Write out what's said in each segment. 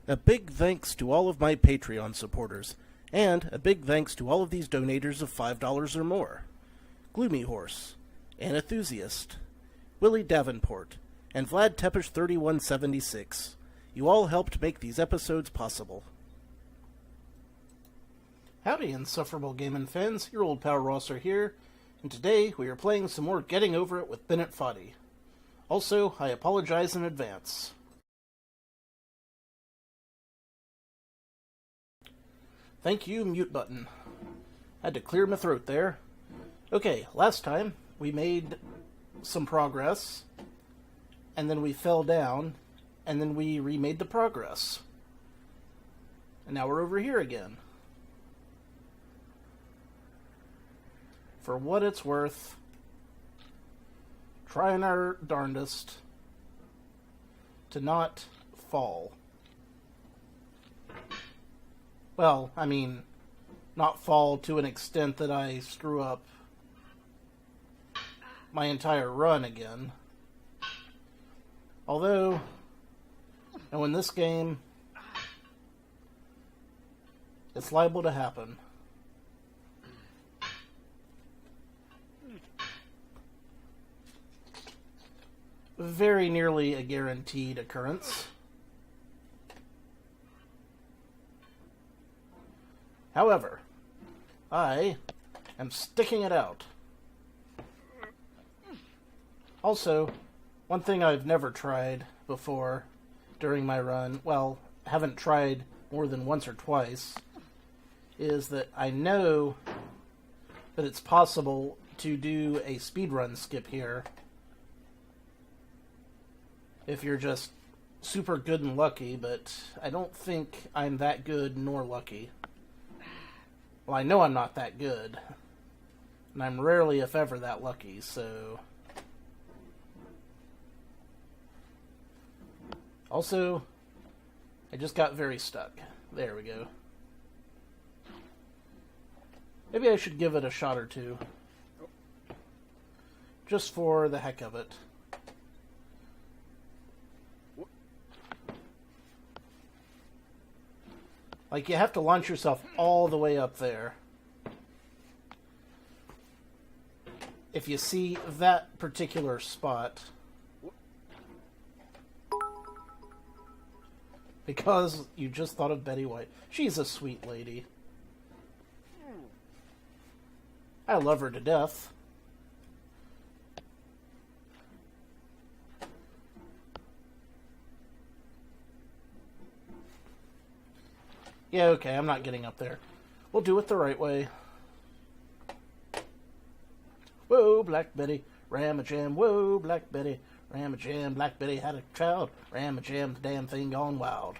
A big thanks to all of my Patreon supporters, and a big thanks to all of these donators of $5 or more. Gloomy Horse, Anenthusiast, Willie Davenport, and Vlad Tepish 3176. You all helped make these episodes possible. Howdy, insufferable gaming fans, your old pal Rosser here, and today we are playing some more Getting Over It with Bennett Foddy. Also, I apologize in advance. Thank you, mute button. Had to clear my throat there. Okay, last time we made some progress, and then we fell down, and then we remade the progress. And now we're over here again. For what it's worth, trying our darndest to not fall. Well, I mean, not fall to an extent that I screw up my entire run again. Although, in this game, it's liable to happen. Very nearly a guaranteed occurrence. However, I am sticking it out. Also, one thing I've never tried before during my run, well, haven't tried more than once or twice, is that I know that it's possible to do a speedrun skip here if you're just super good and lucky, but I don't think I'm that good nor lucky. Well, I know I'm not that good, and I'm rarely, if ever, that lucky, so... Also, I just got very stuck. There we go. Maybe I should give it a shot or two. Just for the heck of it. Like, you have to launch yourself all the way up there. If you see that particular spot. Because you just thought of Betty White. She's a sweet lady. I love her to death. Yeah, okay, I'm not getting up there. We'll do it the right way. Whoa, Black Betty, ram-a-jam, whoa, Black Betty, ram-a-jam, Black Betty had a child, ram-a-jam, the damn thing gone wild.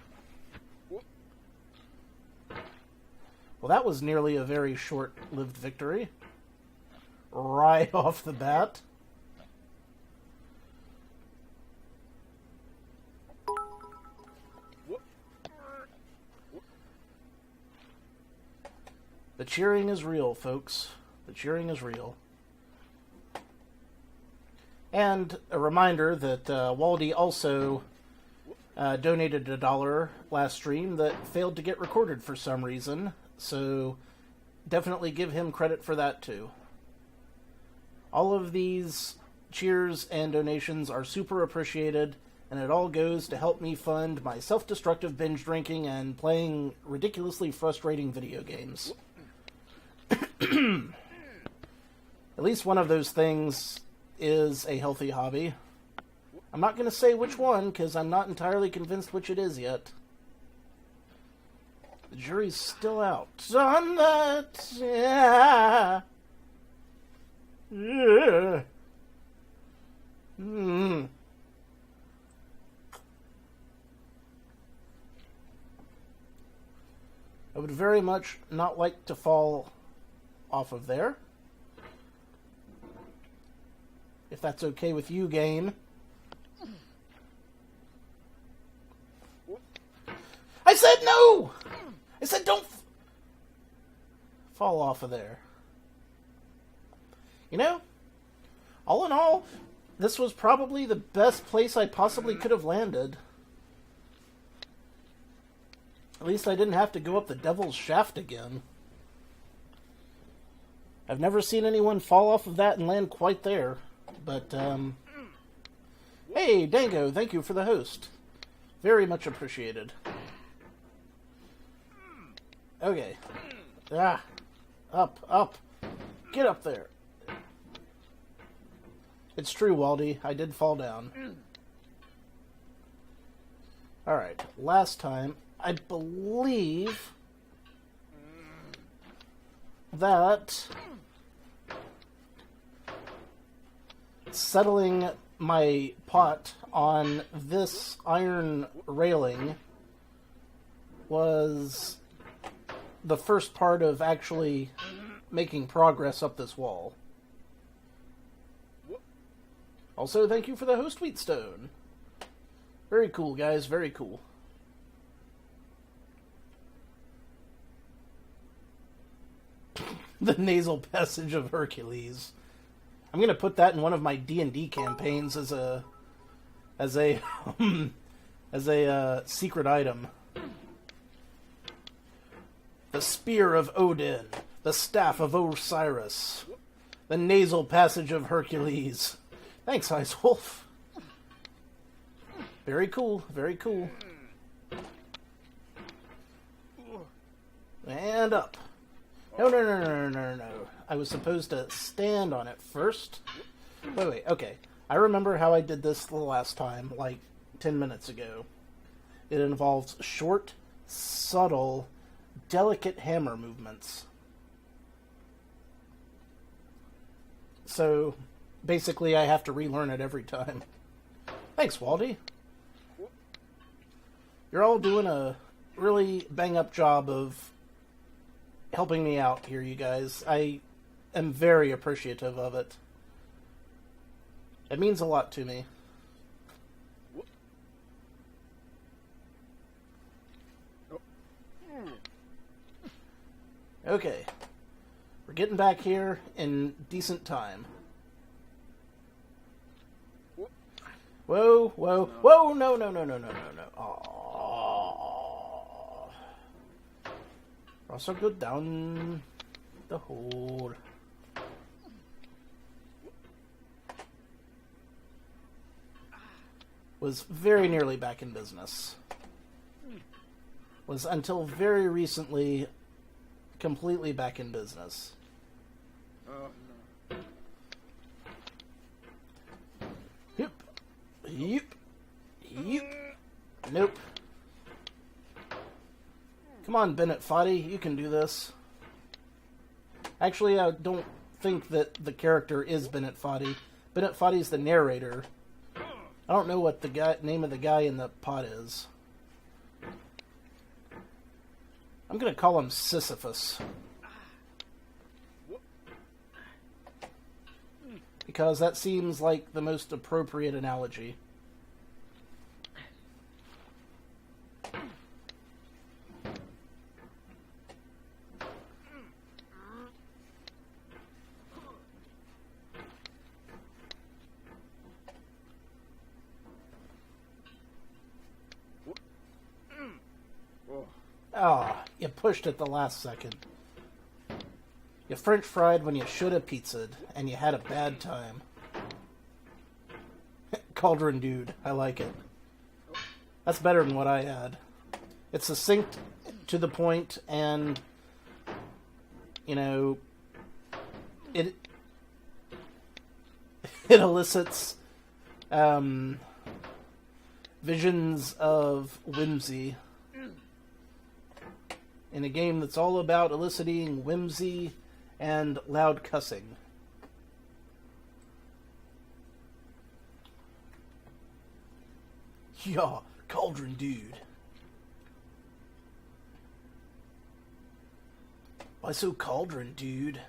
Well, that was nearly a very short-lived victory. Right off the bat. The cheering is real, folks. The cheering is real. And a reminder that Waldy also donated $1 last stream that failed to get recorded for some reason. So definitely give him credit for that too. All of these cheers and donations are super appreciated, and it all goes to help me fund my self-destructive binge drinking and playing ridiculously frustrating video games. At least one of those things is a healthy hobby. I'm not going to say which one, because I'm not entirely convinced which it is yet. The jury's still out on that. Yeah. Yeah. I would very much not like to fall off of there. If that's okay with you, game. I said no! I said don't fall off of there. You know, all in all, this was probably the best place I possibly could have landed. At least I didn't have to go up the devil's shaft again. I've never seen anyone fall off of that and land quite there. But, hey, Dango, thank you for the host. Very much appreciated. Okay. Ah. Up, up. Get up there. It's true, Waldy. I did fall down. Alright. Last time, I believe that settling my pot on this iron railing was the first part of actually making progress up this wall. Also, thank you for the host, Wheatstone. Very cool, guys. Very cool. The nasal passage of Hercules. I'm gonna put that in one of my D&D campaigns as a secret item. The spear of Odin, the staff of Osiris, the nasal passage of Hercules. Thanks, Ice Wolf. Very cool, very cool. And up. No. I was supposed to stand on it first. Wait, okay. I remember how I did this the last time, like 10 minutes ago. It involves short, subtle, delicate hammer movements. So, basically, I have to relearn it every time. Thanks, Waldy. You're all doing a really bang-up job of helping me out here, you guys. I am very appreciative of it. It means a lot to me. Okay. We're getting back here in decent time. Whoa, whoa, whoa, no. Aww. Also go down the hole. Was very nearly back in business. Was until very recently completely back in business. Oh, no. Yep. Nope. Come on, Bennett Foddy, you can do this. Actually, I don't think that the character is Bennett Foddy. Bennett Foddy's the narrator. I don't know what the name of the guy in the pot is. I'm gonna call him Sisyphus. Because that seems like the most appropriate analogy. Ah, you pushed it the last second. You French fried when you should have pizzaed, and you had a bad time. Cauldron Dude, I like it. That's better than what I had. It's succinct, to the point, and, you know, it elicits visions of whimsy. In a game that's all about eliciting whimsy and loud cussing. Yeah, Cauldron Dude. Why so Cauldron Dude?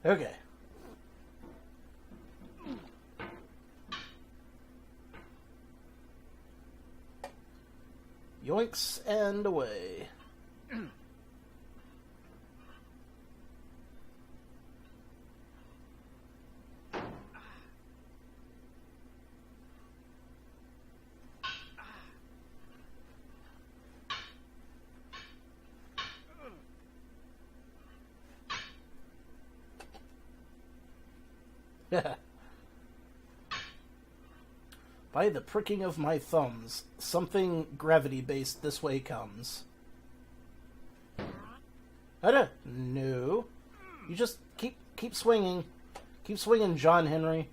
Okay. Yoinks and away. By the pricking of my thumbs, something gravity-based this way comes. No. You just keep swinging. Keep swinging, John Henry.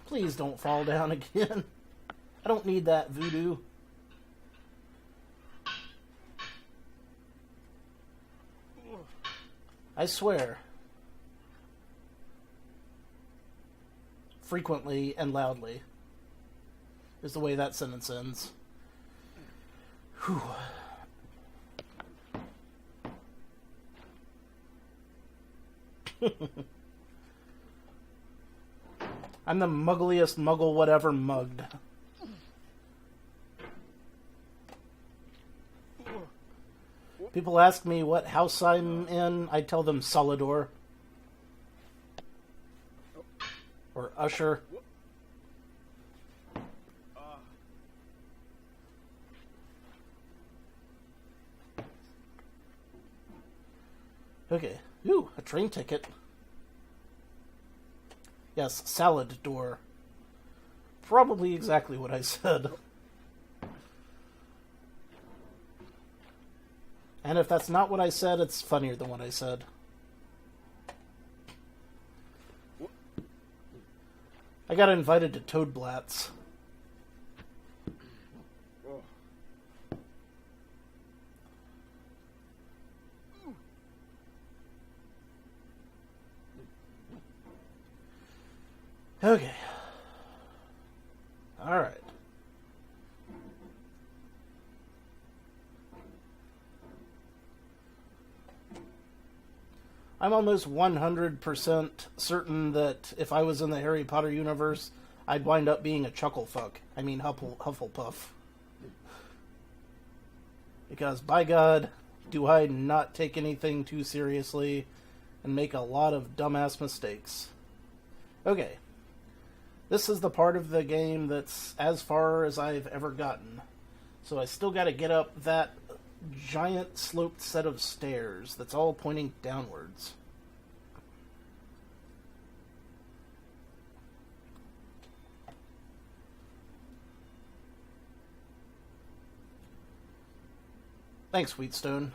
Please don't fall down again. I don't need that voodoo. I swear. Frequently and loudly is the way that sentence ends. Whew. I'm the muggliest muggle whatever mugged. People ask me what house I'm in, I tell them Solidor. Or Usher. Okay. Ooh, a train ticket. Yes, salad door. Probably exactly what I said. And if that's not what I said, it's funnier than what I said. I got invited to Toadblatts. Okay. Alright. I'm almost 100% certain that if I was in the Harry Potter universe, I'd wind up being a Chucklefuck. I mean Hufflepuff. Because, by God, do I not take anything too seriously and make a lot of dumbass mistakes. Okay. This is the part of the game that's as far as I've ever gotten. So I still gotta get up that giant sloped set of stairs that's all pointing downwards. Thanks, Wheatstone.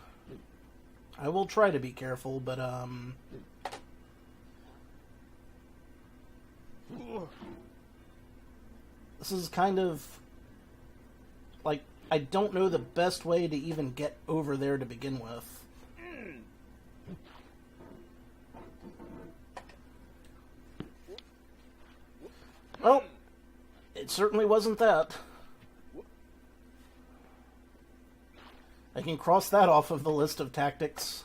I will try to be careful, but this is kind of like, I don't know the best way to even get over there to begin with. Well, it certainly wasn't that. I can cross that off of the list of tactics.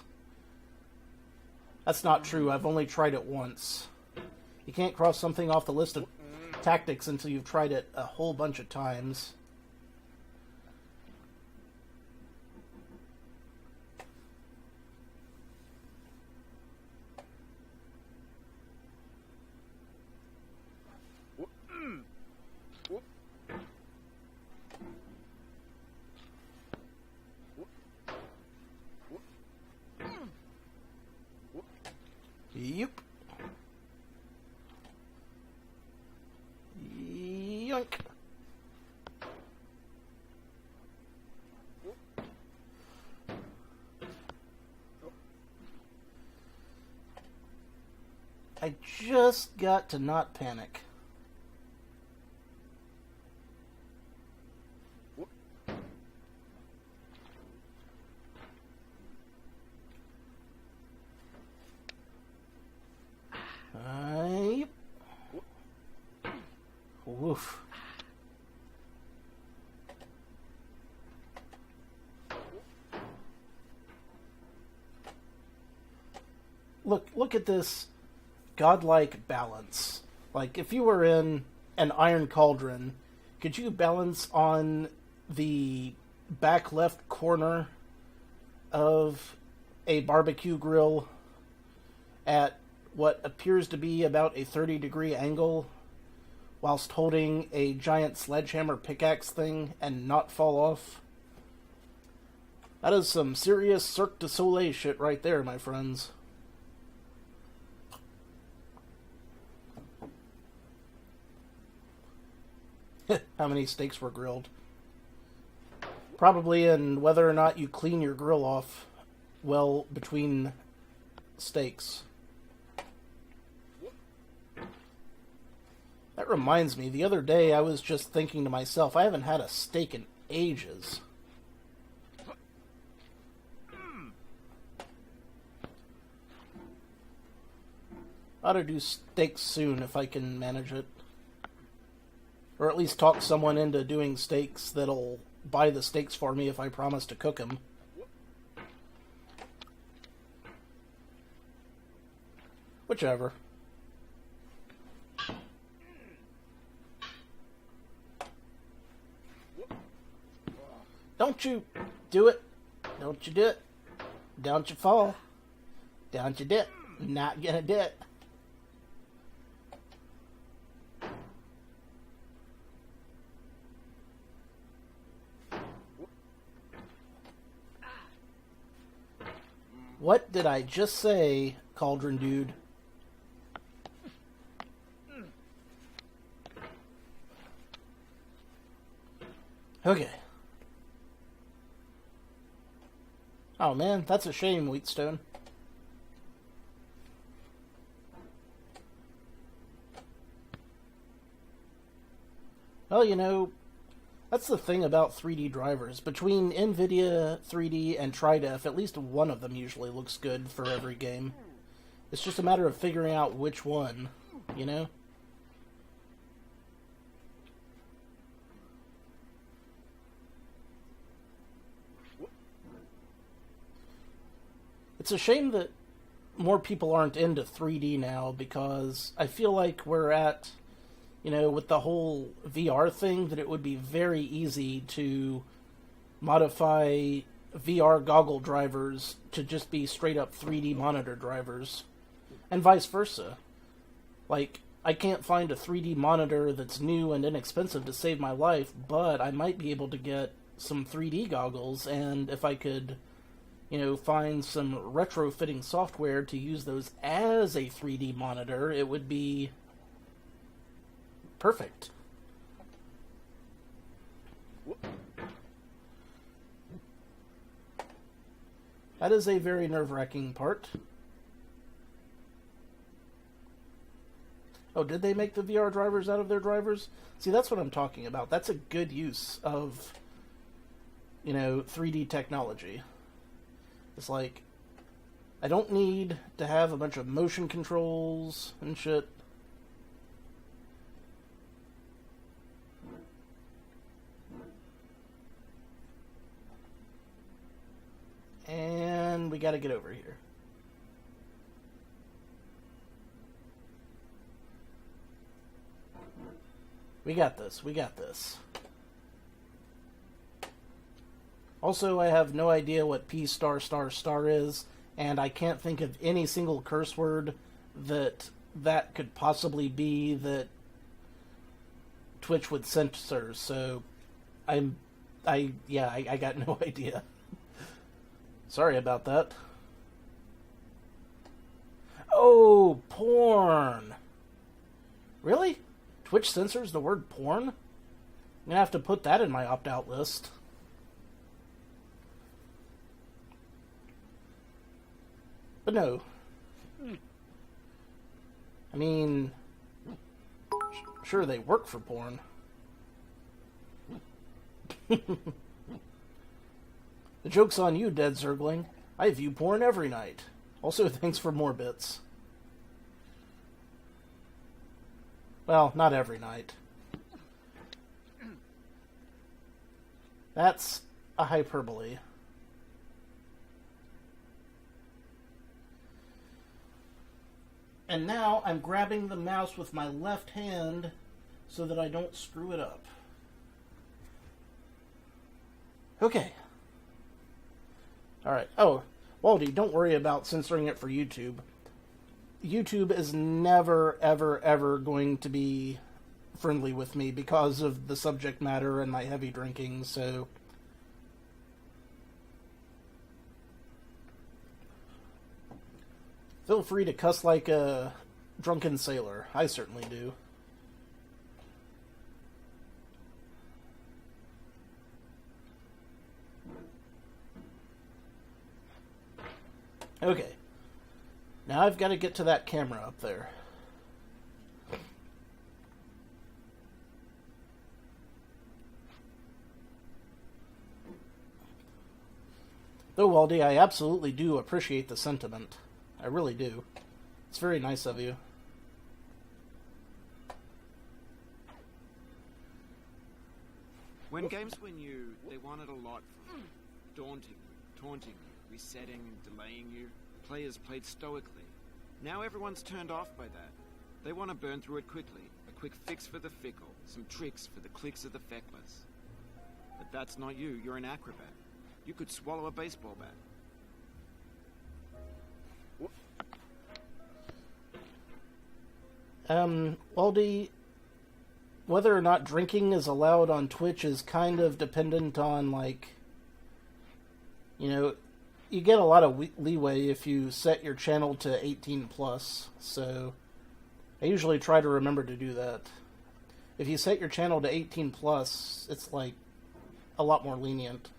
That's not true. I've only tried it once. You can't cross something off the list of tactics until you've tried it a whole bunch of times. Yep. Yoink. I just got to not panic. Woof. Look at this godlike balance. Like, if you were in an iron cauldron, could you balance on the back left corner of a barbecue grill at what appears to be about a 30-degree angle whilst holding a giant sledgehammer pickaxe thing and not fall off? That is some serious Cirque du Soleil shit right there, my friends. how many steaks were grilled. Probably in whether or not you clean your grill off well between steaks. That reminds me, the other day I was just thinking to myself, I haven't had a steak in ages. Ought to do steaks soon if I can manage it. Or at least talk someone into doing steaks that'll buy the steaks for me if I promise to cook them. Whichever. Don't you do it. Don't you do it. Don't you fall. Don't you dip. Not gonna do it. What did I just say, Cauldron Dude? Okay. Oh man, that's a shame, Wheatstone. Well, you know, that's the thing about 3D drivers. Between NVIDIA 3D and TriDef, at least one of them usually looks good for every game. It's just a matter of figuring out which one, you know? It's a shame that more people aren't into 3D now, because I feel like we're at, you know, with the whole VR thing, that it would be very easy to modify VR goggle drivers to just be straight up 3D monitor drivers, and vice versa. Like, I can't find a 3D monitor that's new and inexpensive to save my life, but I might be able to get some 3D goggles, and if I could, you know, find some retrofitting software to use those as a 3D monitor, it would be perfect. That is a very nerve-wracking part. Oh, did they make the VR drivers out of their drivers? See, that's what I'm talking about. That's a good use of, you know, 3D technology. It's like, I don't need to have a bunch of motion controls and shit. And we gotta get over here. We got this. We got this. Also, I have no idea what P star star star is, and I can't think of any single curse word that could possibly be that Twitch would censor, so I got no idea. Sorry about that. Oh, porn. Really? Twitch censors the word porn? I'm gonna have to put that in my opt-out list. But no. I mean, sure, they work for porn. The joke's on you, Dead Zergling. I view porn every night. Also, thanks for more bits. Well, not every night. That's a hyperbole. And now I'm grabbing the mouse with my left hand so that I don't screw it up. Okay. Alright. Oh, Waldy, don't worry about censoring it for YouTube. YouTube is never, ever, ever going to be friendly with me because of the subject matter and my heavy drinking, so... Feel free to cuss like a drunken sailor. I certainly do. Okay. Now I've got to get to that camera up there. Though, Waldy, I absolutely do appreciate the sentiment. I really do. It's very nice of you. When games were new, they wanted a lot from you. Daunting you, taunting you, resetting and delaying you. Players played stoically. Now everyone's turned off by that. They want to burn through it quickly. A quick fix for the fickle. Some tricks for the clicks of the feckless. But that's not you. You're an acrobat. You could swallow a baseball bat. Waldy, whether or not drinking is allowed on Twitch is kind of dependent on, like, you know, you get a lot of leeway if you set your channel to 18 plus, so I usually try to remember to do that. If you set your channel to 18 plus, it's like a lot more lenient.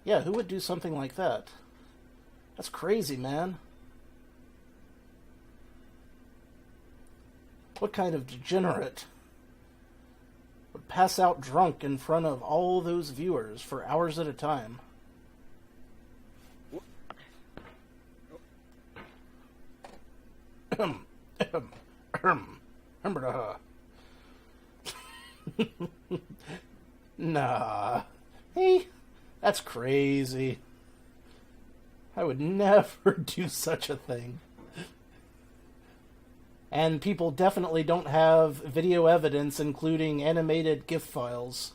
Yeah, who would do something like that? That's crazy, man. What kind of degenerate would pass out drunk in front of all those viewers for hours at a time? Nah. Hey, that's crazy. I would never do such a thing. And people definitely don't have video evidence, including animated GIF files.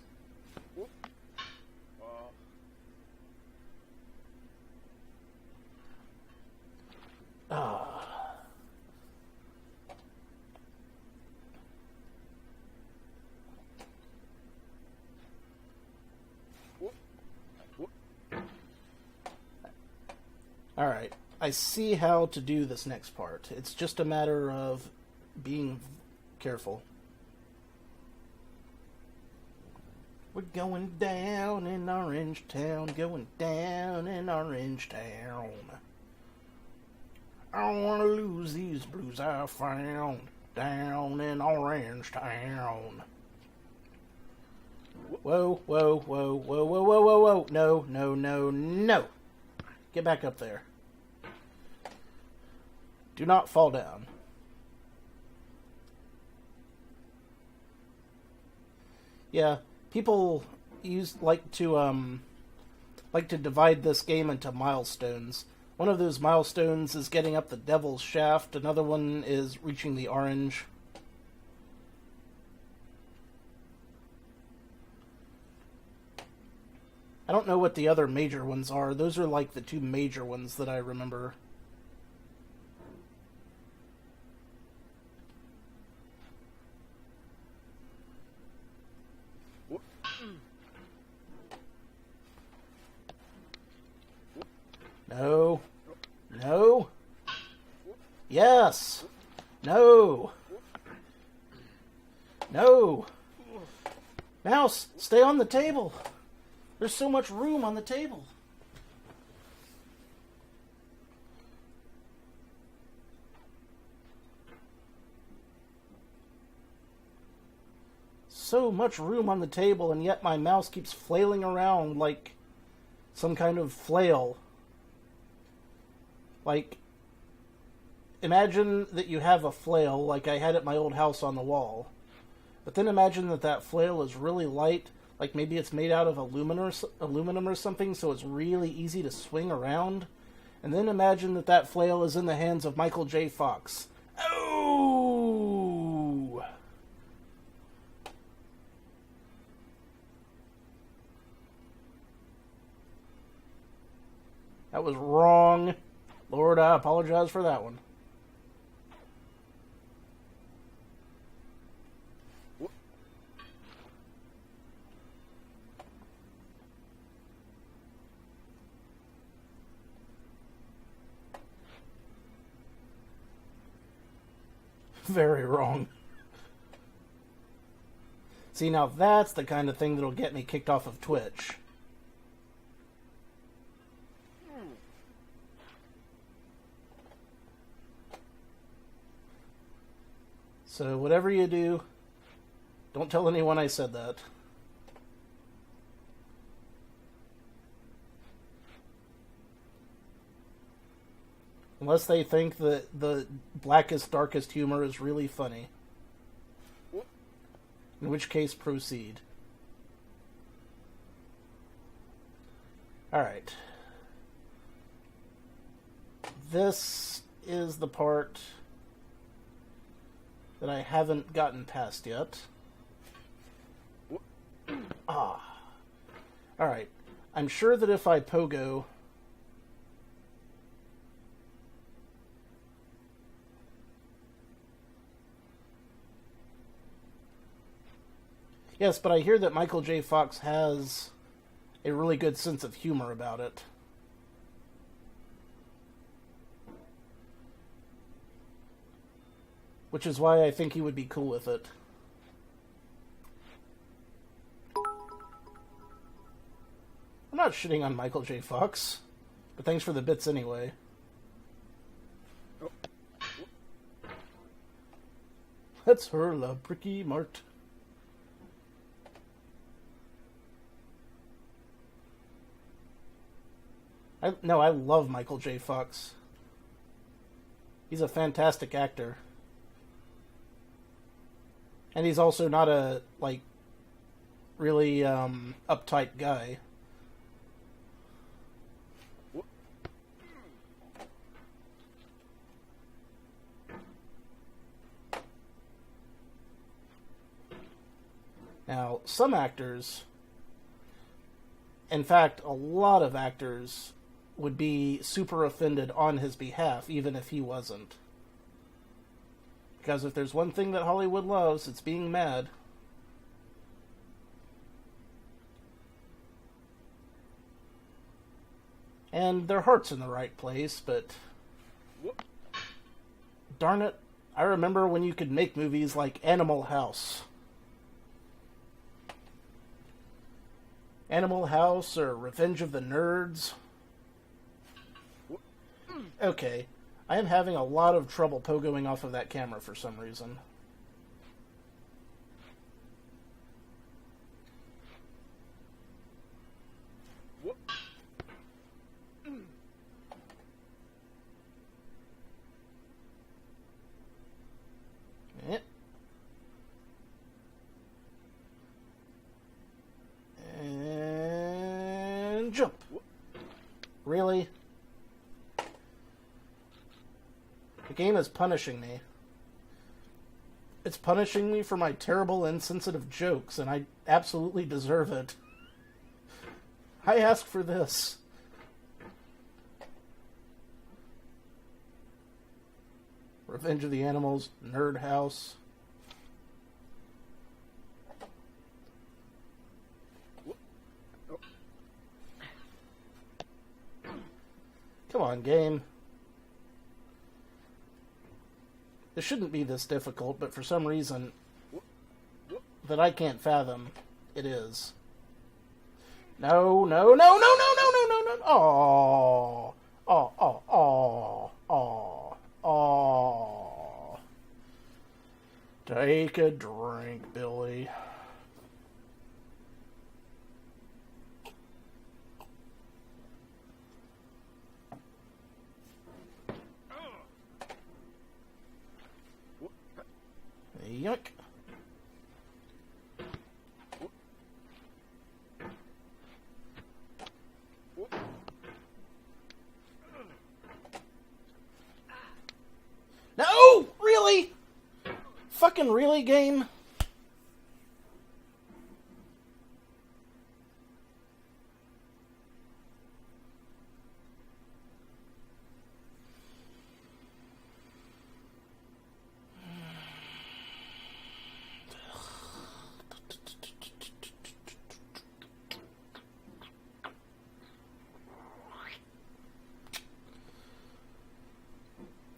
Alright, I see how to do this next part. It's just a matter of being careful. We're going down in Orange Town, going down in Orange Town. I don't want to lose these blues I found down in Orange Town. Whoa, whoa, whoa, whoa, whoa, whoa, whoa, whoa. No, no, no, no. Get back up there. Do not fall down. Yeah, people like to divide this game into milestones. One of those milestones is getting up the Devil's Shaft. Another one is reaching the orange. I don't know what the other major ones are. Those are like the two major ones that I remember. No. No. Yes. No. No. Mouse, stay on the table. There's so much room on the table. So much room on the table, and yet my mouse keeps flailing around like some kind of flail. Like, imagine that you have a flail like I had at my old house on the wall. But then imagine that that flail is really light, like maybe it's made out of aluminum or something, so it's really easy to swing around. And then imagine that that flail is in the hands of Michael J. Fox. Oh! That was wrong. Lord, I apologize for that one. Very wrong. See, now that's the kind of thing that'll get me kicked off of Twitch. So whatever you do, don't tell anyone I said that. Unless they think that the blackest, darkest humor is really funny. In which case, proceed. Alright. This is the part that I haven't gotten past yet. Alright. I'm sure that if I pogo... Yes, but I hear that Michael J. Fox has a really good sense of humor about it. Which is why I think he would be cool with it. I'm not shitting on Michael J. Fox, but thanks for the bits anyway. Let's hurl a bricky mart. I love Michael J. Fox. He's a fantastic actor. And he's also not a, like, really, uptight guy. Now, some actors, in fact, a lot of actors, would be super offended on his behalf, even if he wasn't. Because if there's one thing that Hollywood loves, it's being mad. And their heart's in the right place, but... darn it, I remember when you could make movies like Animal House. Animal House or Revenge of the Nerds. Okay, I am having a lot of trouble pogoing off of that camera for some reason. And jump. Really? The game is punishing me. It's punishing me for my terrible, insensitive jokes, and I absolutely deserve it. I asked for this. Revenge of the Animals, Nerd House. Come on, game. It shouldn't be this difficult, but for some reason that I can't fathom, it is. No, no, no, no, no, no, no, no, no. Oh, oh, oh, oh, oh, oh. Take a drink, Billy. Yoink. No! Really? Fucking really, game?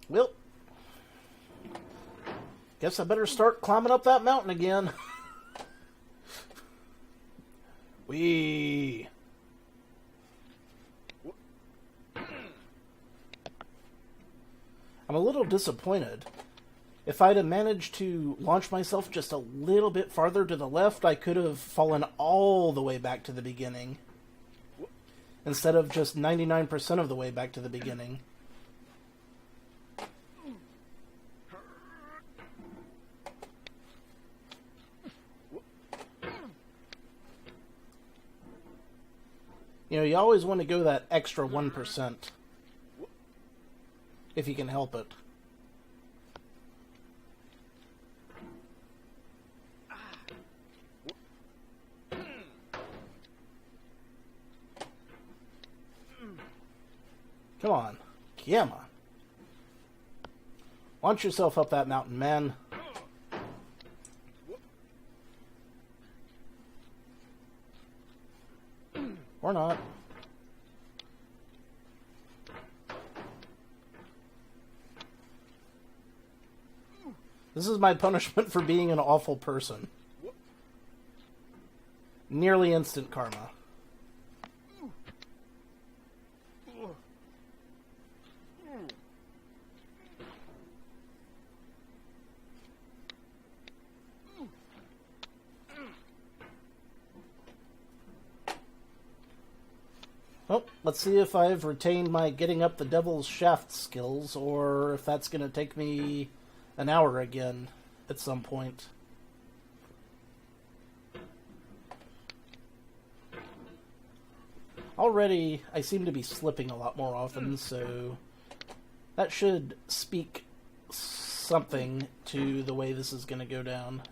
Well, Guess I better start climbing up that mountain again. Whee! I'm a little disappointed. If I'd have managed to launch myself just a little bit farther to the left, I could have fallen all the way back to the beginning. Instead of just 99% of the way back to the beginning. You know, you always want to go that extra 1%. If you can help it. Come on. Come on. Launch yourself up that mountain, man. Or not. This is my punishment for being an awful person. Nearly instant karma. Well, let's see if I've retained my getting up the devil's shaft skills, or if that's going to take me an hour again at some point. Already, I seem to be slipping a lot more often, so that should speak something to the way this is going to go down.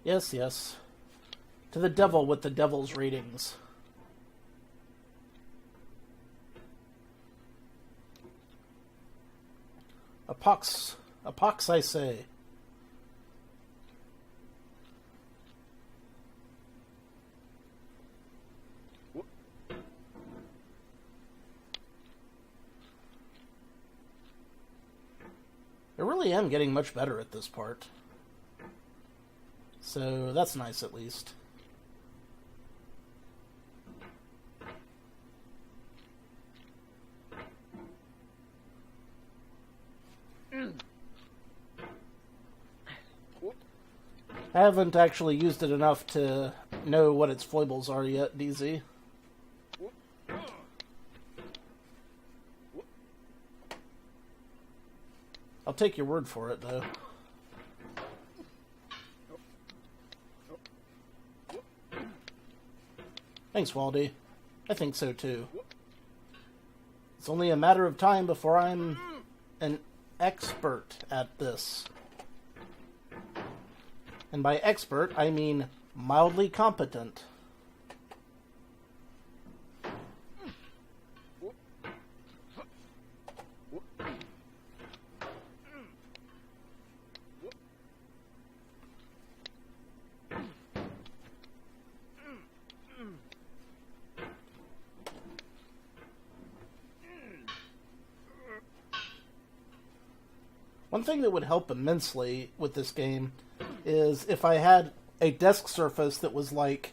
Yes, yes. To the devil with the devil's ratings. A pox, I say. I really am getting much better at this part. So that's nice, at least. I haven't actually used it enough to know what its foibles are yet, DZ. I'll take your word for it, though. Thanks, Waldy. I think so, too. It's only a matter of time before I'm an expert at this. And by expert, I mean mildly competent. One thing that would help immensely with this game is if I had a desk surface that was like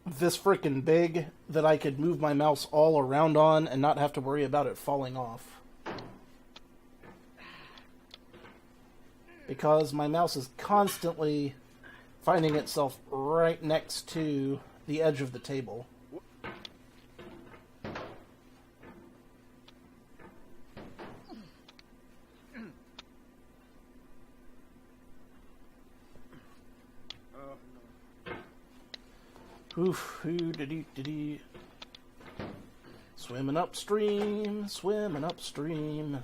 this frickin' big that I could move my mouse all around on and not have to worry about it falling off. Because my mouse is constantly finding itself right next to the edge of the table. Oof, dee. Swimming upstream, swimming upstream.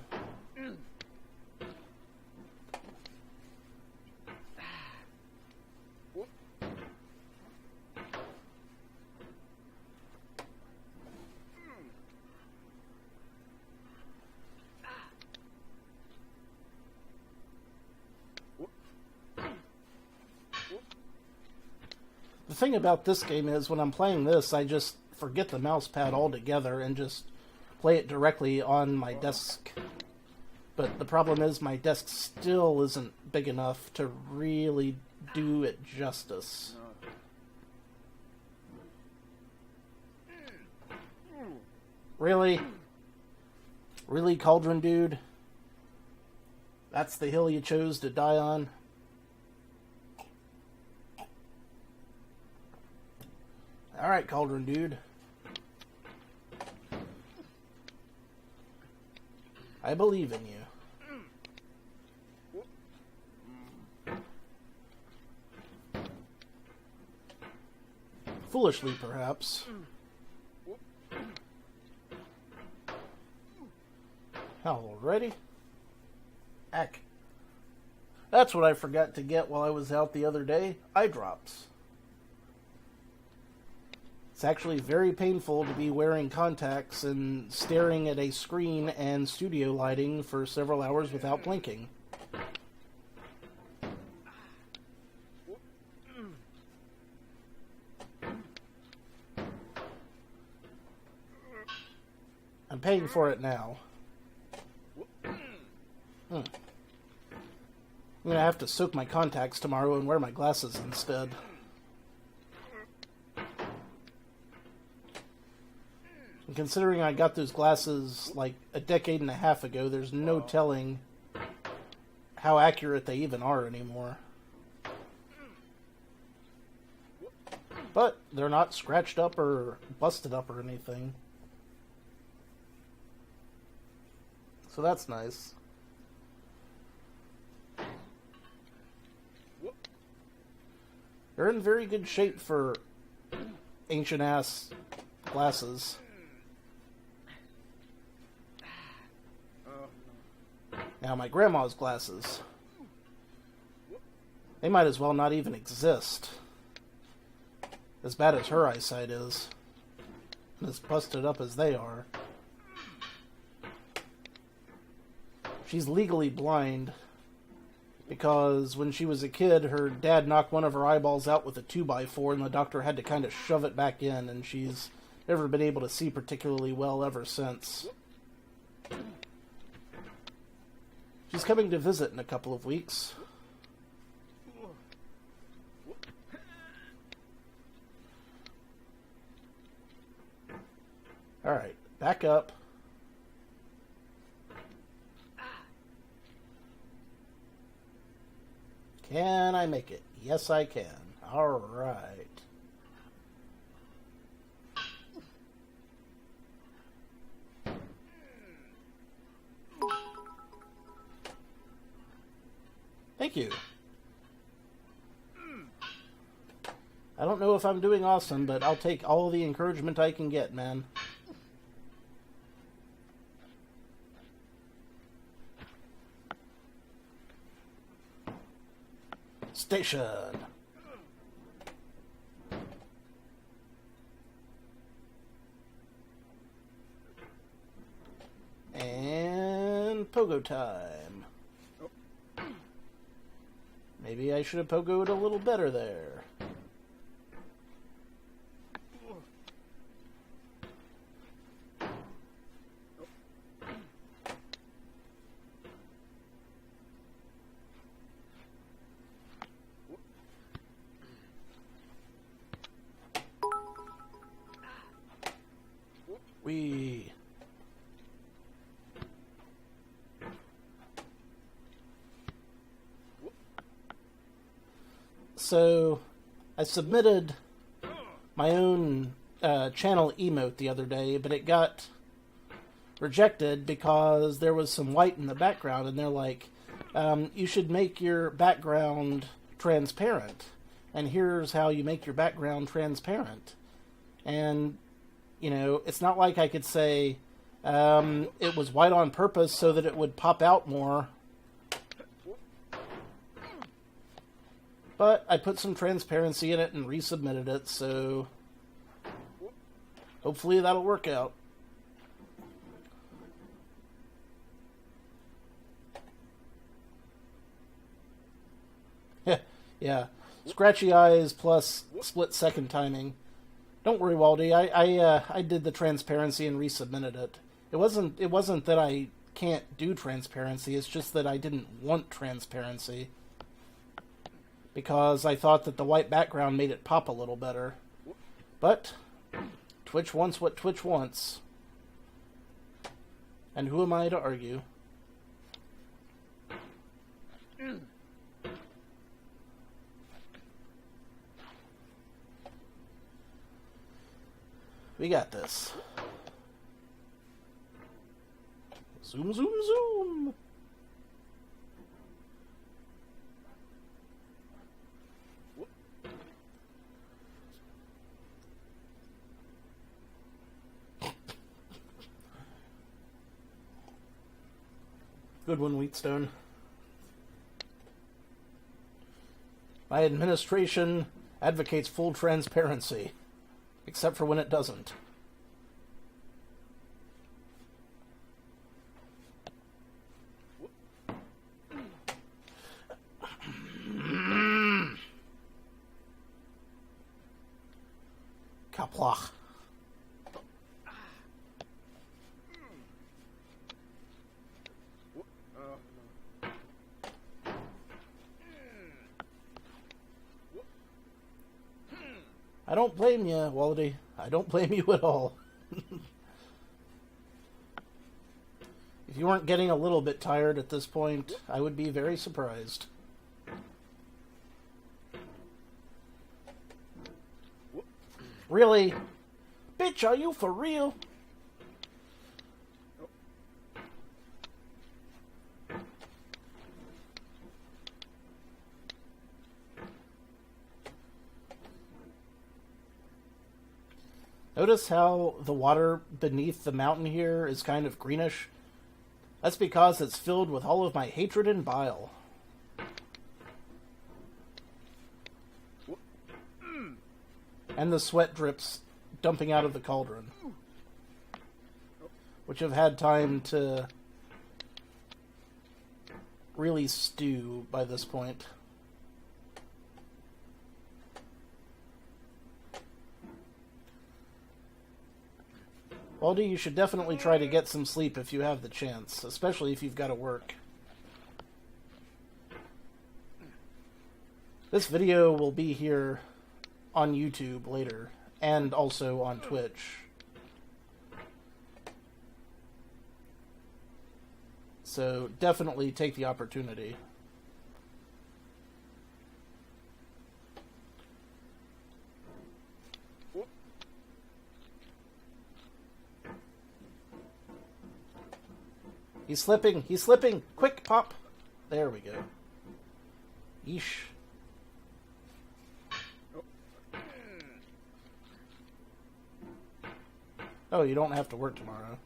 The thing about this game is when I'm playing this, I just forget the mouse pad altogether and just play it directly on my desk. But the problem is my desk still isn't big enough to really do it justice. Really? Really, Cauldron Dude? That's the hill you chose to die on? Alright, Cauldron Dude. I believe in you. Foolishly, perhaps. Alrighty. Heck. That's what I forgot to get while I was out the other day. Eye drops. It's actually very painful to be wearing contacts and staring at a screen and studio lighting for several hours without blinking. I'm paying for it now. I'm gonna have to soak my contacts tomorrow and wear my glasses instead. And considering I got those glasses like a decade and a half ago, there's no telling how accurate they even are anymore. But they're not scratched up or busted up or anything. So that's nice. They're in very good shape for ancient-ass glasses. Now, my grandma's glasses. They might as well not even exist. As bad as her eyesight is. And as busted up as they are. She's legally blind. Because when she was a kid, her dad knocked one of her eyeballs out with a 2x4 and the doctor had to kind of shove it back in, and she's never been able to see particularly well ever since. She's coming to visit in a couple of weeks. Alright, back up. Can I make it? Yes, I can. Alright. Thank you. I don't know if I'm doing awesome, but I'll take all the encouragement I can get, man. Station. And pogo time. Maybe I should have pogoed a little better there. We. So, I submitted my own channel emote the other day, but it got rejected because there was some white in the background, and they're like, you should make your background transparent, and here's how you make your background transparent. And you know, it's not like I could say it was white on purpose so that it would pop out more. But I put some transparency in it and resubmitted it, so hopefully that'll work out. Yeah. Scratchy eyes plus split second timing. Don't worry, Waldy. I did the transparency and resubmitted it. It wasn't that I can't do transparency. It's just that I didn't want transparency because I thought that the white background made it pop a little better. But Twitch wants what Twitch wants, and who am I to argue? We got this. Zoom, zoom, zoom. Good one, Wheatstone. My administration advocates full transparency, except for when it doesn't. Kaplach. I don't blame you, Waldy. I don't blame you at all. If you weren't getting a little bit tired at this point, I would be very surprised. Really? Bitch, are you for real? Notice how the water beneath the mountain here is kind of greenish? That's because it's filled with all of my hatred and bile. And the sweat drips dumping out of the cauldron, which have had time to really stew by this point. Waldy, you should definitely try to get some sleep if you have the chance, especially if you've got to work. This video will be here on YouTube later, and also on Twitch. So definitely take the opportunity. He's slipping! He's slipping! Quick, pop! There we go. Yeesh. Oh, you don't have to work tomorrow.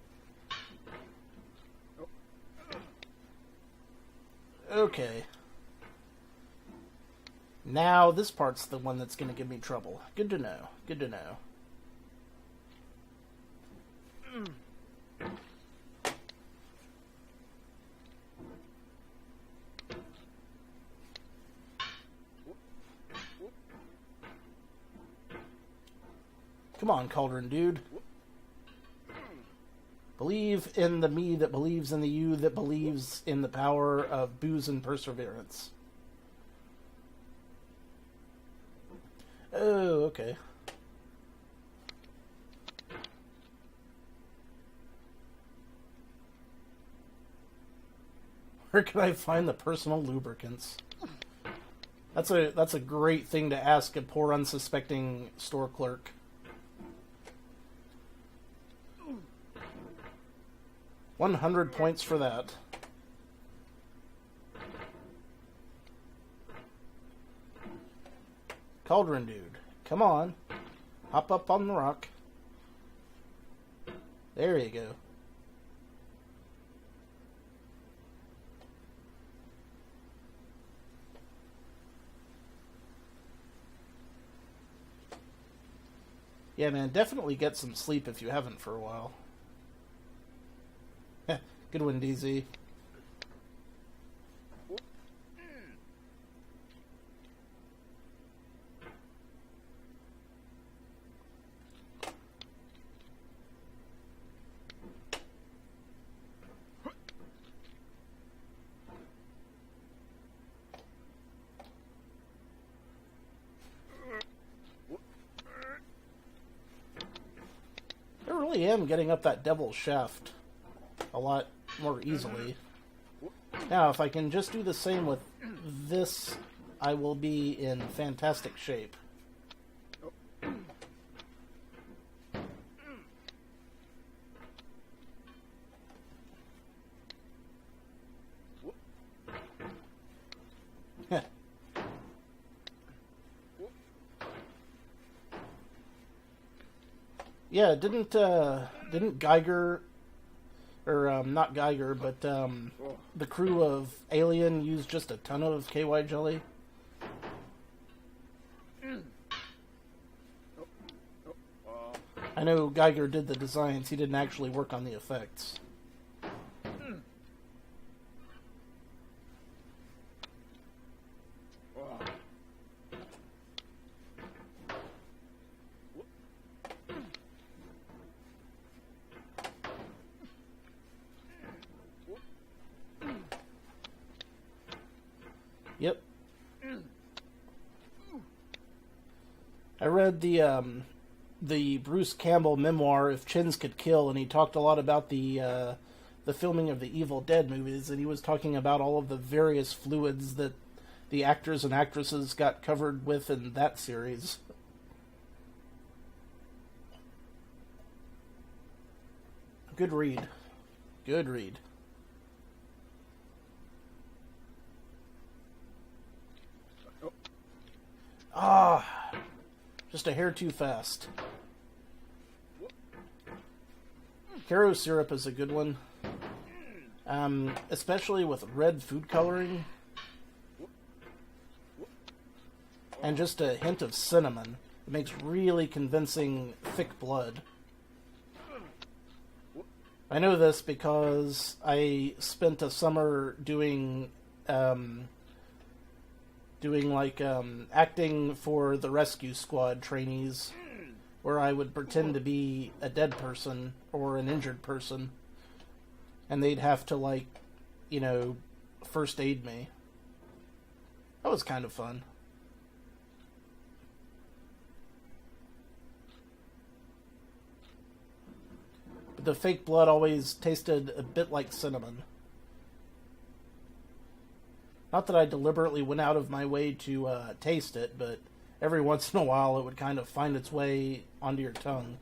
Okay. Now, this part's the one that's going to give me trouble. Good to know. Good to know. Come on, Cauldron Dude. Believe in the me that believes in the you that believes in the power of booze and perseverance. Oh, okay. Where can I find the personal lubricants? That's a great thing to ask a poor unsuspecting store clerk. $100 points for that. Cauldron Dude, come on. Hop up on the rock. There you go. Yeah, man, definitely get some sleep if you haven't for a while. Good one, DZ. am getting up that devil's shaft a lot more easily. Now, if I can just do the same with this, I will be in fantastic shape. Yeah, didn't Geiger, or not Geiger, but the crew of Alien use just a ton of KY jelly? I know Geiger did the designs, he didn't actually work on the effects. Yep. I read the Bruce Campbell memoir, If Chins Could Kill, and he talked a lot about the filming of the Evil Dead movies, and he was talking about all of the various fluids that the actors and actresses got covered with in that series. Good read. Good read. Ah, just a hair too fast. Caro syrup is a good one. Especially with red food coloring. And just a hint of cinnamon. It makes really convincing thick blood. I know this because I spent a summer doing acting for the rescue squad trainees, where I would pretend to be a dead person or an injured person, and they'd have to, first aid me. That was kind of fun. But the fake blood always tasted a bit like cinnamon. Not that I deliberately went out of my way to taste it, but every once in a while it would kind of find its way onto your tongue.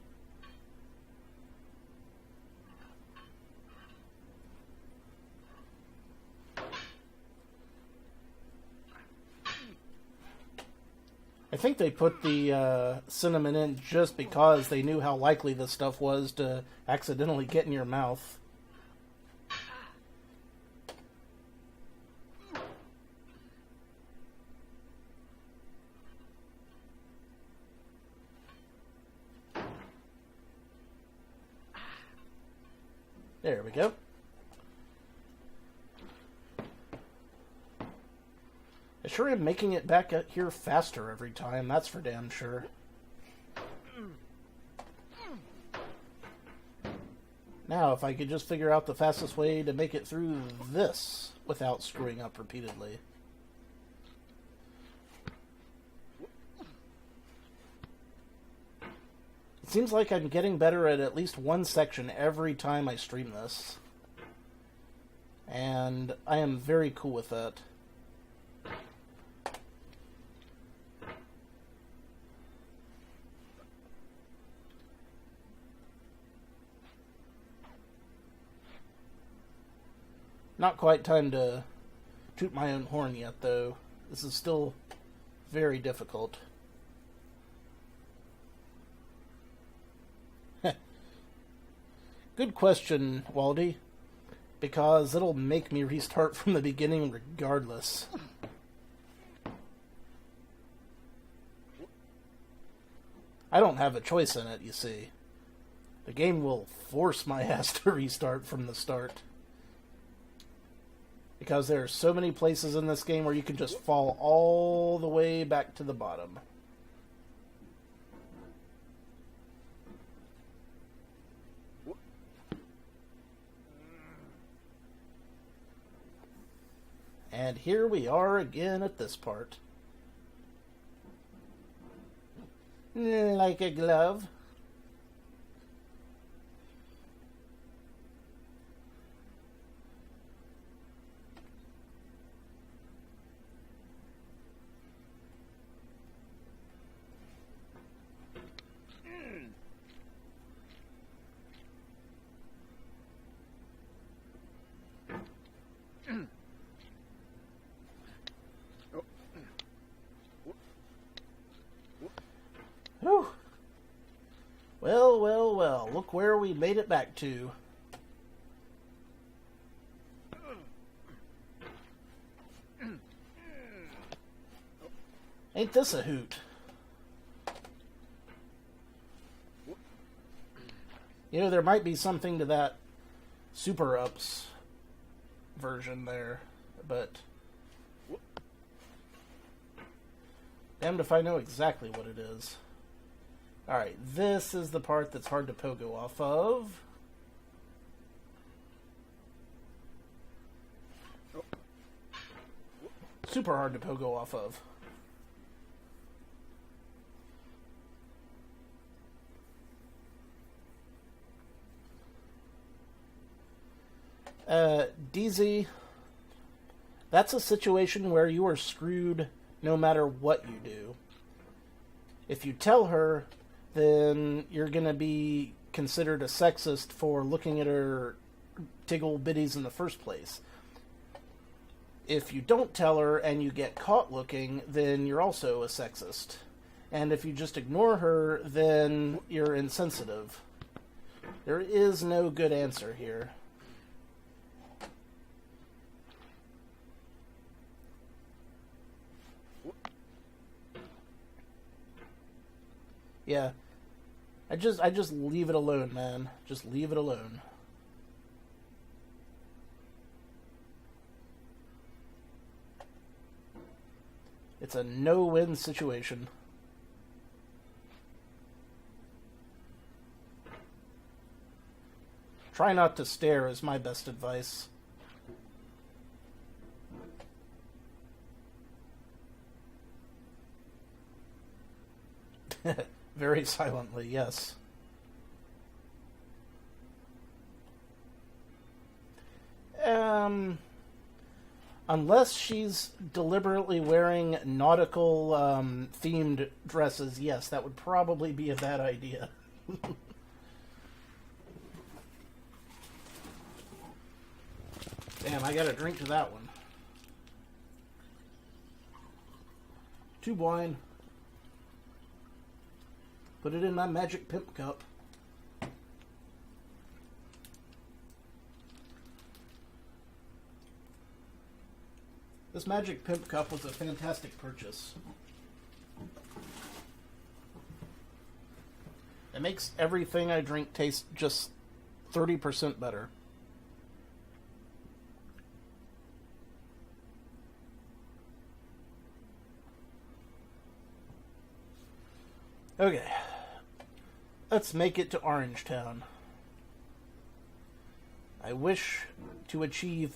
I think they put the cinnamon in just because they knew how likely this stuff was to accidentally get in your mouth. There we go. I sure am making it back out here faster every time, that's for damn sure. Now, if I could just figure out the fastest way to make it through this without screwing up repeatedly. It seems like I'm getting better at least one section every time I stream this. And I am very cool with that. Not quite time to toot my own horn yet, though. This is still very difficult. Good question, Waldy. Because it'll make me restart from the beginning regardless. I don't have a choice in it, you see. The game will force my ass to restart from the start. Because there are so many places in this game where you can just fall all the way back to the bottom. And here we are again at this part. Like a glove. look where we made it back to. Ain't this a hoot? You know, there might be something to that Super Ups version there, but damned if I know exactly what it is. Alright, this is the part that's hard to pogo off of. Super hard to pogo off of. DZ, that's a situation where you are screwed no matter what you do. If you tell her, then you're going to be considered a sexist for looking at her tiggle bitties in the first place. If you don't tell her and you get caught looking, then you're also a sexist. And if you just ignore her, then you're insensitive. There is no good answer here. Yeah. I just leave it alone, man. Just leave it alone. It's a no-win situation. Try not to stare is my best advice. Very silently, yes. Unless she's deliberately wearing nautical themed dresses, yes, that would probably be a bad idea. Damn, I gotta drink to that one. Too blind. Put it in my magic pimp cup. This magic pimp cup was a fantastic purchase. It makes everything I drink taste just 30% better. Okay. Let's make it to Orangetown. I wish to achieve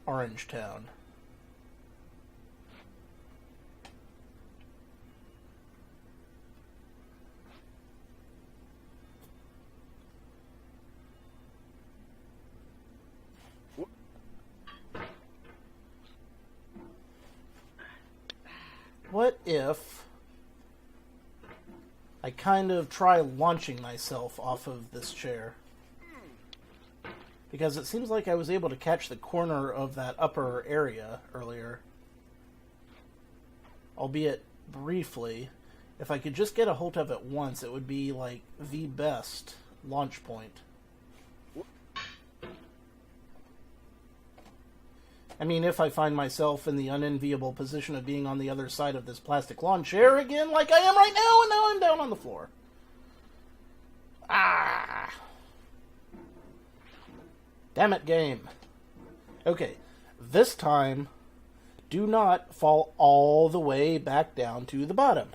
Orangetown. What if I kind of try launching myself off of this chair? Because it seems like I was able to catch the corner of that upper area earlier. Albeit briefly. If I could just get a hold of it once, it would be like the best launch point. I mean, if I find myself in the unenviable position of being on the other side of this plastic lawn chair again, like I am right now, and now I'm down on the floor. Ah! Damn it, game. Okay, this time, do not fall all the way back down to the bottom.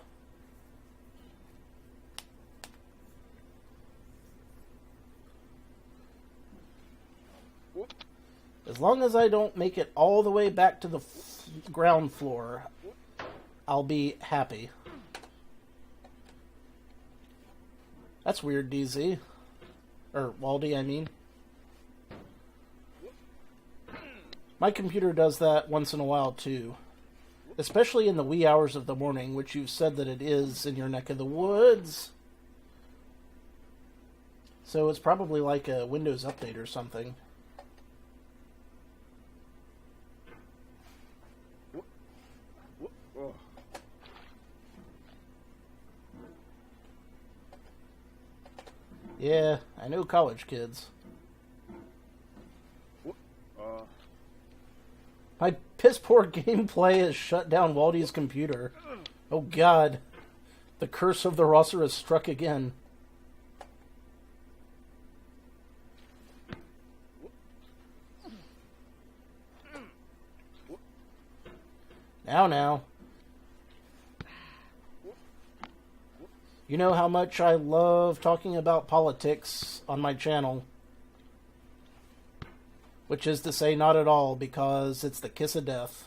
As long as I don't make it all the way back to the ground floor, I'll be happy. That's weird, DZ. Or Waldy, I mean. My computer does that once in a while, too. Especially in the wee hours of the morning, which you've said that it is in your neck of the woods. So it's probably like a Windows update or something. Yeah, I know college kids. Uh, My piss-poor gameplay has shut down Waldy's computer. Oh god. The curse of the Rosser has struck again. Now. You know how much I love talking about politics on my channel. Which is to say not at all, because it's the kiss of death.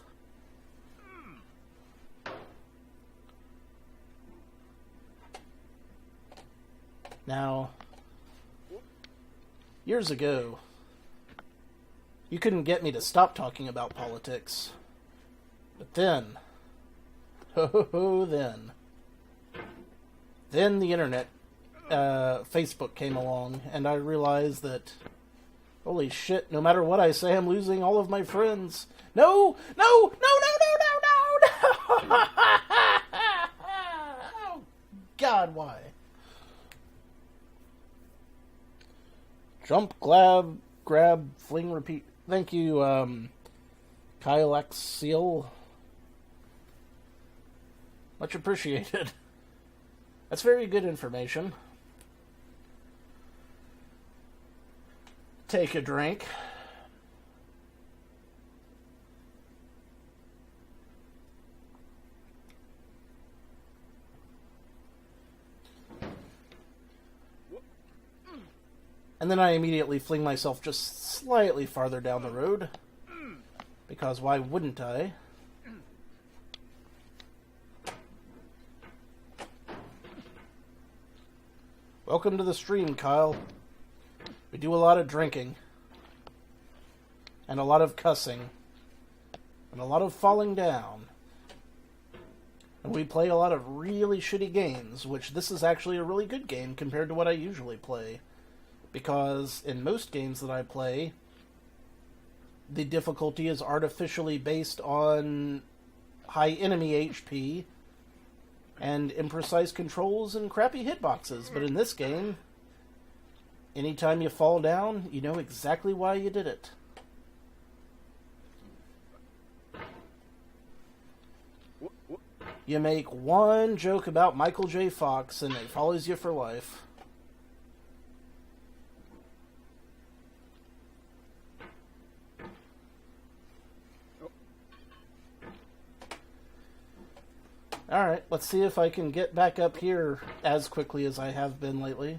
Now, years ago, you couldn't get me to stop talking about politics. But then, then the internet, Facebook came along, and I realized that, holy shit, no matter what I say, I'm losing all of my friends. No! Oh, God, why? Jump, grab, fling, repeat. Thank you, Kyle Seal. Much appreciated. That's very good information. Take a drink. And then I immediately fling myself just slightly farther down the road. Because why wouldn't I? Welcome to the stream, Kyle. We do a lot of drinking. And a lot of cussing. And a lot of falling down. And we play a lot of really shitty games, which this is actually a really good game compared to what I usually play. Because in most games that I play, the difficulty is artificially based on high enemy HP and imprecise controls and crappy hitboxes. But in this game, anytime you fall down, you know exactly why you did it. You make one joke about Michael J. Fox and it follows you for life. Alright, let's see if I can get back up here as quickly as I have been lately.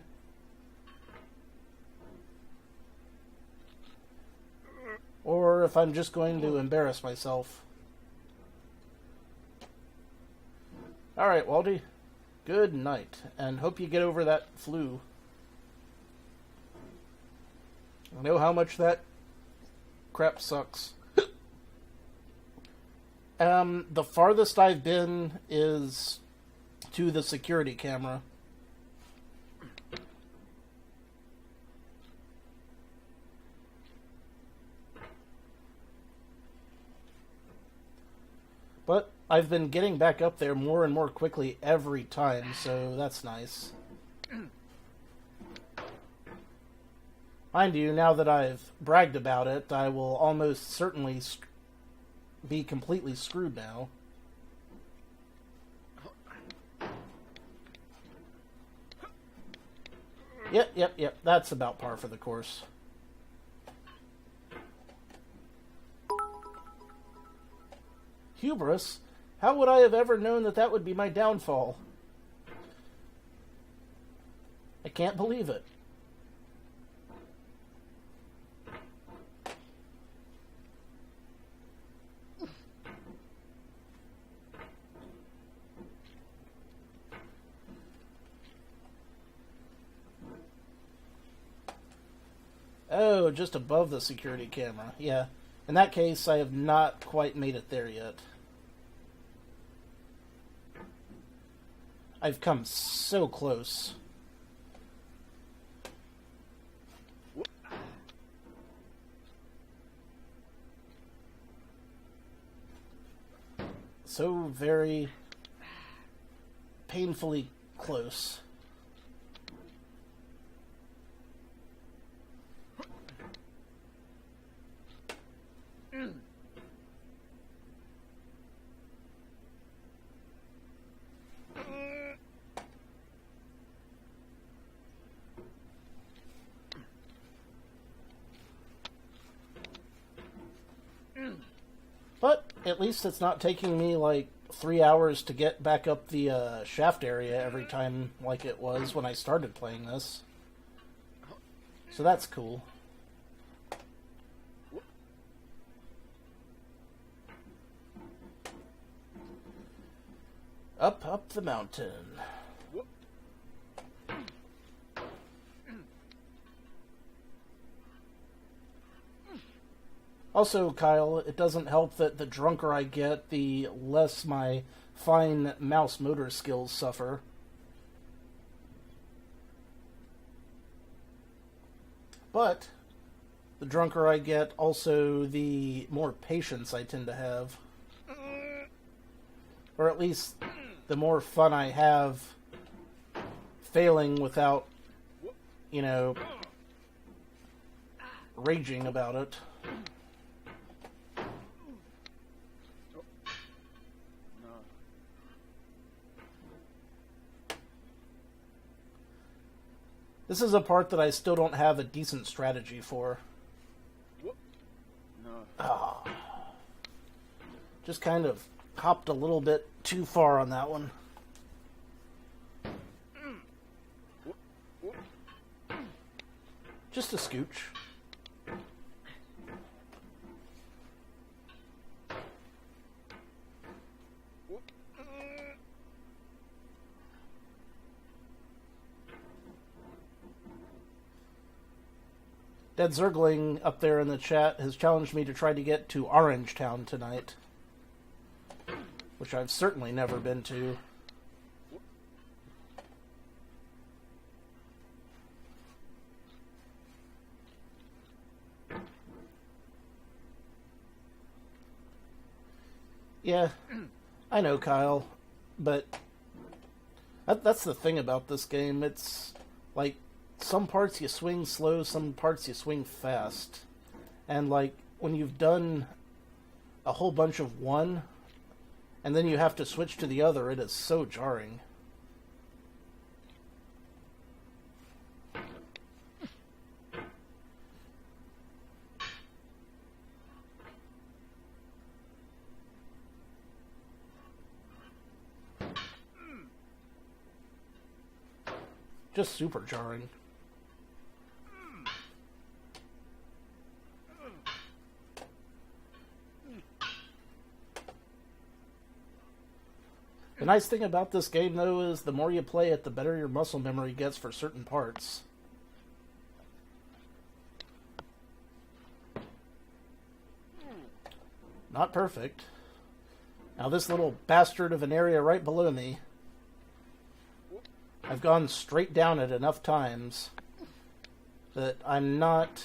Or if I'm just going to embarrass myself. Alright, Waldy. Good night, and hope you get over that flu. I know how much that crap sucks. The farthest I've been is to the security camera. But I've been getting back up there more and more quickly every time, so that's nice. Mind you, now that I've bragged about it, I will almost certainly be completely screwed now. Yep, that's about par for the course. Hubris? How would I have ever known that that would be my downfall? I can't believe it. Oh, just above the security camera. Yeah. In that case, I have not quite made it there yet. I've come so close. So very painfully close. at least it's not taking me like 3 hours to get back up the shaft area every time like it was when I started playing this. So that's cool. Up the mountain. Also, Kyle, it doesn't help that the drunker I get, the less my fine mouse motor skills suffer. But the drunker I get, also the more patience I tend to have. Or at least the more fun I have failing without, you know, raging about it. This is a part that I still don't have a decent strategy for. Oh. Just kind of hopped a little bit too far on that one. Just a scooch. Dead Zergling up there in the chat has challenged me to try to get to Orange Town tonight, which I've certainly never been to. Yeah, I know, Kyle, but that's the thing about this game. It's like some parts you swing slow, some parts you swing fast. And like when you've done a whole bunch of one and then you have to switch to the other, it is so jarring. Just super jarring. The nice thing about this game, though, is the more you play it, the better your muscle memory gets for certain parts. Not perfect. Now this little bastard of an area right below me, I've gone straight down it enough times that I'm not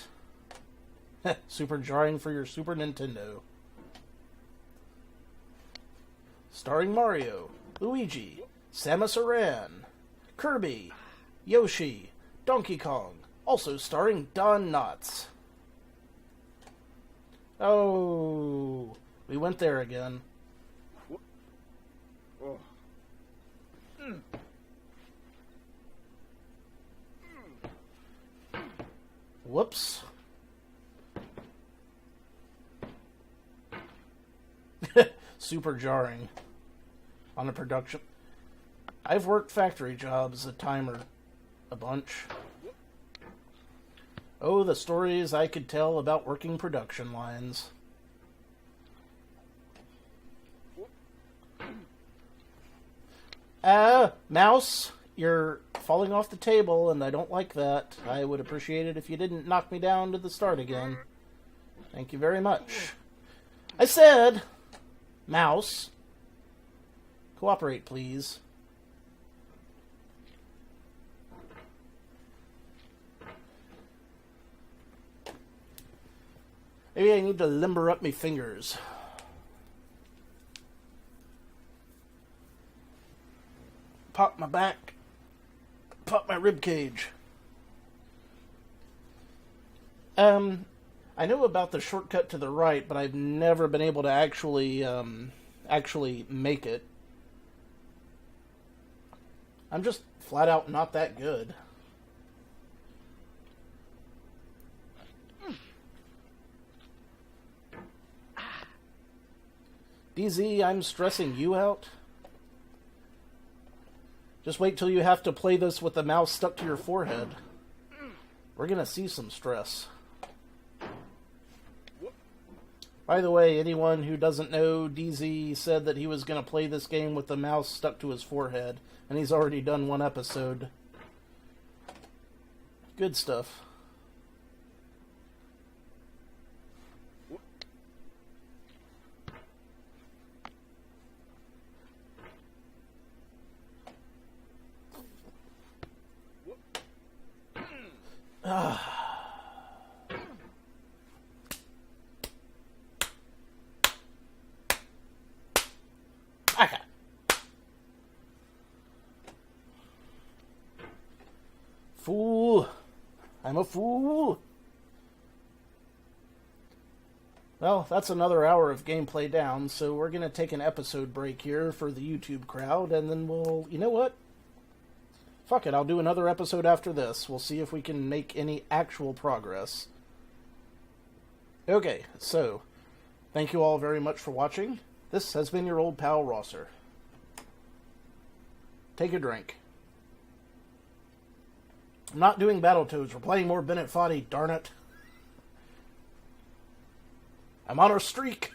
super jarring for your Super Nintendo. Starring Mario, Luigi, Samus Aran, Kirby, Yoshi, Donkey Kong, also starring Don Knotts. Oh, we went there again. Whoops. Super jarring on a production. I've worked factory jobs a time or a bunch. Oh, the stories I could tell about working production lines. Mouse, you're falling off the table, and I don't like that. I would appreciate it if you didn't knock me down to the start again. Thank you very much. I said, Mouse, cooperate, please. Maybe I need to limber up my fingers. Pop my back. Pop my rib cage. I know about the shortcut to the right, but I've never been able to actually make it. I'm just flat out not that good. DZ, I'm stressing you out. Just wait till you have to play this with the mouse stuck to your forehead. We're gonna see some stress. By the way, anyone who doesn't know, DZ said that he was gonna play this game with the mouse stuck to his forehead, and he's already done one episode. Good stuff. Okay. Fool. I'm a fool. Well, that's another hour of gameplay down, so we're going to take an episode break here for the YouTube crowd, and then we'll... You know what? Fuck it, I'll do another episode after this. We'll see if we can make any actual progress. Okay, so, thank you all very much for watching. This has been your old pal, Rosser. Take a drink. I'm not doing Battletoads. We're playing more Bennett Foddy, darn it. I'm on a streak.